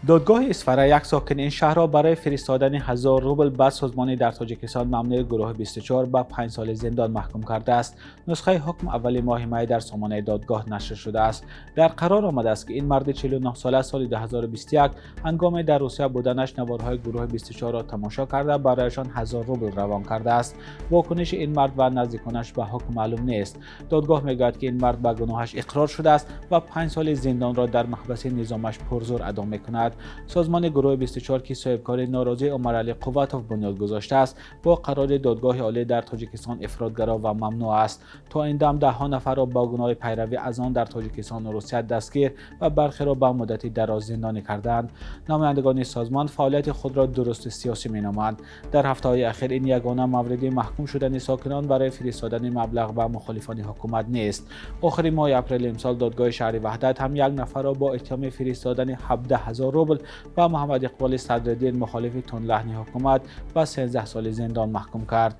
دادگاه اصفهان یک ساکن این شهر را برای فرستادن 1000 روبل به سازمانی در تاجیکستان ممنوع گروه 24 به 5 سال زندان محکوم کرده است. نسخه حکم اول ماه می در سامانه دادگاه نشر شده است. در قرار آمده است که این مرد 49 ساله سال 2021 هنگام در روسیه بودنش نوارهای گروه 24 را تماشا کرده برایشان 1000 روبل روان کرده است. واکنش این مرد و نزدیکانش به حکم معلوم نیست. دادگاه میگوید که این مرد به گناهش اقرار شده است و 5 سال زندان را در محبس نظامش پرزور ادا می‌کند. سازمان گروه 24 که صاحبکار ناراضی عمرعلی قوتوف بنیاد گذاشته است، با قرار دادگاه عالی در تاجیکستان افراط‌گرا و ممنوع است. تا این دم ده‌ها نفر را با گناه پیروی از آن در تاجیکستان و روسیه دستگیر و برخی را به مدت دراز زندانی کردند. نمایندگان سازمان فعالیت خود را درست سیاسی می‌نامند. در هفته‌های اخیر این یگانه مورد محکوم شدن ساکنان برای فرستادن مبلغ به مخالفان حکومت نیست. آخر ماه اپریل امسال دادگاه شهر وحدت هم یک نفر را با اتهام فرستادن 17000 روبل و محمد اقبال صدرالدین مخالف تندلحنی حکومت به 13 سال زندان محکوم کرد.